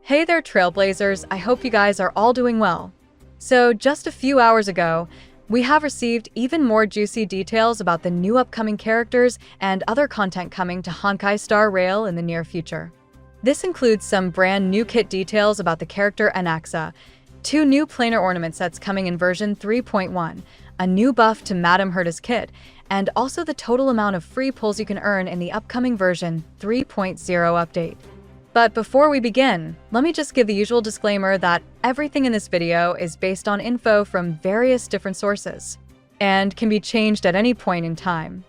Hey there, Trailblazers, I hope you guys are all doing well. So, just a few hours ago, we have received even more juicy details about the new upcoming characters and other content coming to Honkai Star Rail in the near future. This includes some brand new kit details about the character ANAXA, 2 new planar ornament sets coming in version 3.1, a new buff to Madame HERTA's kit, and also the total amount of free pulls you can earn in the upcoming version 3.0 update. But before we begin, let me just give the usual disclaimer that everything in this video is based on info from various different sources and can be changed at any point in time.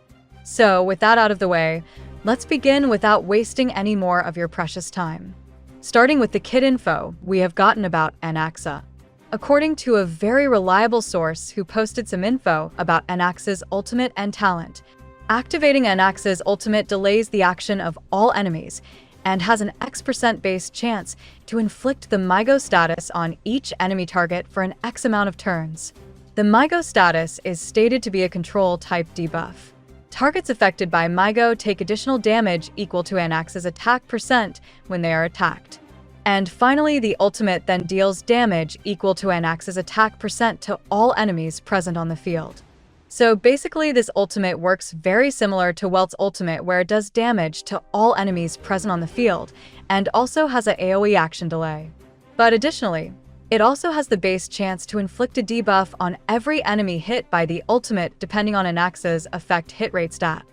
So with that out of the way, let's begin without wasting any more of your precious time. Starting with the kit info we have gotten about ANAXA. According to a very reliable source who posted some info about ANAXA's ultimate and talent, activating ANAXA's ultimate delays the action of all enemies and has an X% based chance to inflict the MIGO status on each enemy target for an X amount of turns. The MIGO status is stated to be a control-type debuff. Targets affected by MIGO take additional damage equal to ANAXA's attack percent when they are attacked. And finally, the ultimate then deals damage equal to ANAXA's attack percent to all enemies present on the field. So basically, this ultimate works very similar to Welt's ultimate, where it does damage to all enemies present on the field, and also has an AoE action delay. But additionally, it also has the base chance to inflict a debuff on every enemy hit by the ultimate depending on ANAXA's effect hit rate stat.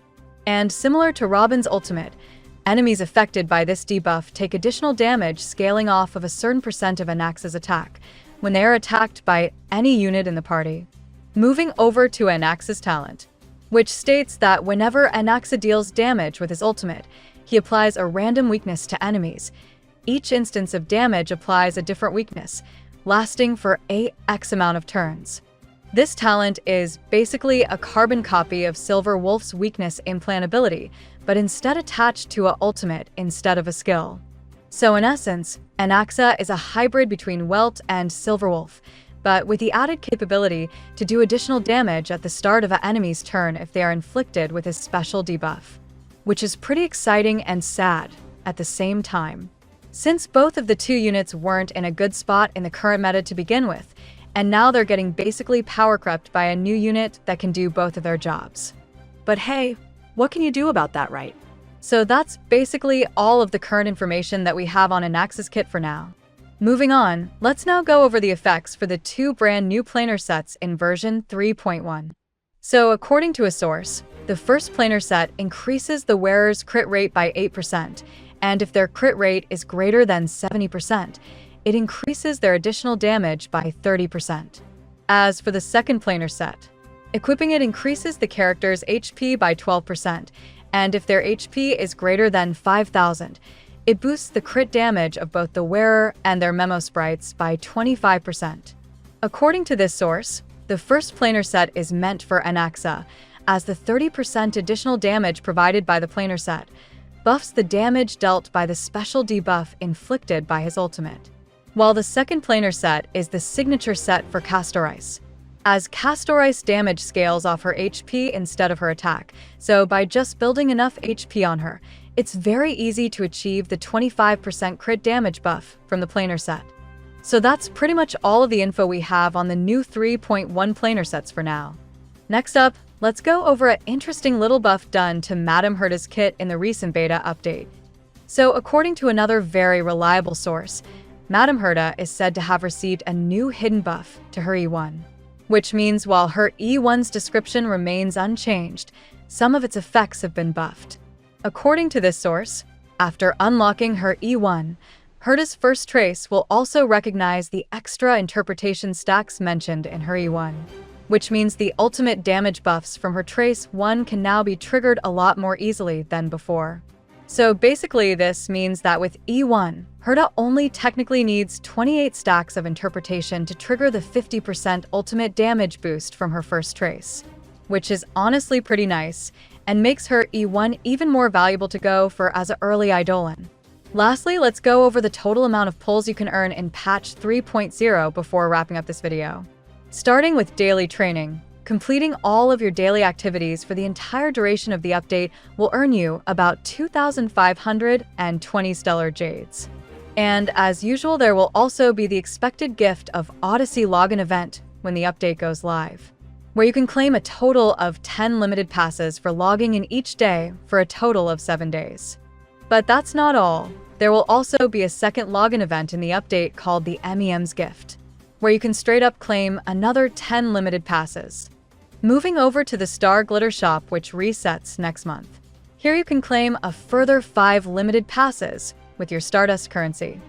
And similar to Robin's ultimate, enemies affected by this debuff take additional damage scaling off of a certain percent of ANAXA's attack when they are attacked by any unit in the party. Moving over to ANAXA's talent, which states that whenever ANAXA deals damage with his ultimate, he applies a random weakness to enemies. Each instance of damage applies a different weakness, lasting for a X amount of turns. This talent is basically a carbon copy of Silver Wolf's weakness implantability, but instead attached to a ultimate instead of a skill. So in essence, ANAXA is a hybrid between Welt and Silver Wolf, but with the added capability to do additional damage at the start of an enemy's turn if they are inflicted with his special debuff, which is pretty exciting and sad at the same time, since both of the two units weren't in a good spot in the current meta to begin with, and now they're getting basically power crept by a new unit that can do both of their jobs. But hey, what can you do about that, right? So that's basically all of the current information that we have on ANAXA's kit for now. Moving on, let's now go over the effects for the 2 brand new planar sets in version 3.1. So according to a source, the first planar set increases the wearer's crit rate by 8%, and if their crit rate is greater than 70%, it increases their additional damage by 30%. As for the second planar set, equipping it increases the character's HP by 12%, and if their HP is greater than 5,000, it boosts the crit damage of both the wearer and their memo sprites by 25%. According to this source, the first planar set is meant for ANAXA, as the 30% additional damage provided by the planar set buffs the damage dealt by the special debuff inflicted by his ultimate. While the second planar set is the signature set for Castorice, as Castorice damage scales off her HP instead of her attack, so by just building enough HP on her, it's very easy to achieve the 25% crit damage buff from the planar set. So that's pretty much all of the info we have on the new 3.1 planar sets for now. Next up, let's go over an interesting little buff done to Madame HERTA's kit in the recent beta update. So according to another very reliable source, Madame HERTA is said to have received a new hidden buff to her E1, which means while her E1's description remains unchanged, some of its effects have been buffed. According to this source, after unlocking her E1, HERTA's first trace will also recognize the extra interpretation stacks mentioned in her E1, which means the ultimate damage buffs from her trace 1 can now be triggered a lot more easily than before. So basically this means that with E1, HERTA only technically needs 28 stacks of interpretation to trigger the 50% ultimate damage boost from her first trace, which is honestly pretty nice, and makes her E1 even more valuable to go for as an early Eidolon. Lastly, let's go over the total amount of pulls you can earn in patch 3.0 before wrapping up this video. Starting with daily training, completing all of your daily activities for the entire duration of the update will earn you about 2,520 stellar jades. And as usual, there will also be the expected gift of Odyssey login event when the update goes live, where you can claim a total of 10 limited passes for logging in each day for a total of 7 days. But that's not all. There will also be a second login event in the update called the MEM's Gift, where you can straight up claim another 10 limited passes. Moving over to the Star Glitter shop, which resets next month. Here you can claim a further 5 limited passes with your Stardust currency.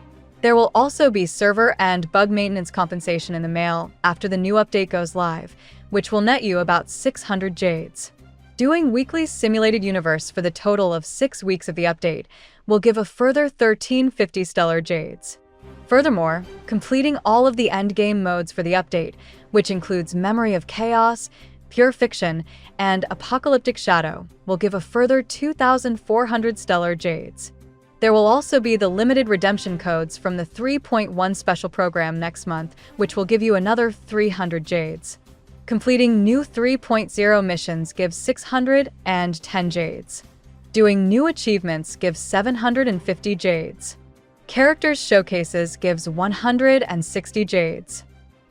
There will also be server and bug maintenance compensation in the mail after the new update goes live, which will net you about 600 jades. Doing weekly simulated universe for the total of 6 weeks of the update will give a further 1350 stellar jades. Furthermore, completing all of the endgame modes for the update, which includes Memory of Chaos, Pure Fiction, and Apocalyptic Shadow, will give a further 2,400 stellar jades. There will also be the limited redemption codes from the 3.1 special program next month, which will give you another 300 jades. Completing new 3.0 missions gives 610 jades. Doing new achievements gives 750 jades. Characters showcases gives 160 jades.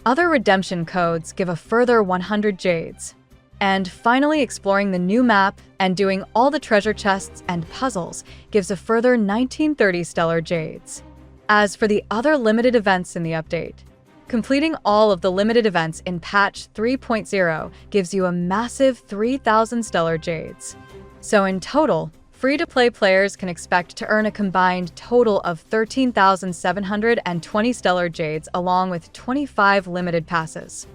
Other redemption codes give a further 100 jades. And finally, exploring the new map and doing all the treasure chests and puzzles gives a further 1930 stellar jades. As for the other limited events in the update, completing all of the limited events in patch 3.0 gives you a massive 3,000 stellar jades. So in total, free-to-play players can expect to earn a combined total of 13,720 stellar jades along with 25 limited passes.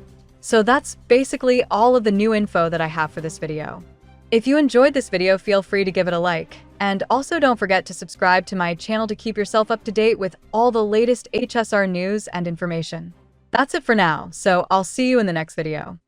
So that's basically all of the new info that I have for this video. If you enjoyed this video, feel free to give it a like. And also don't forget to subscribe to my channel to keep yourself up to date with all the latest HSR news and information. That's it for now, so I'll see you in the next video.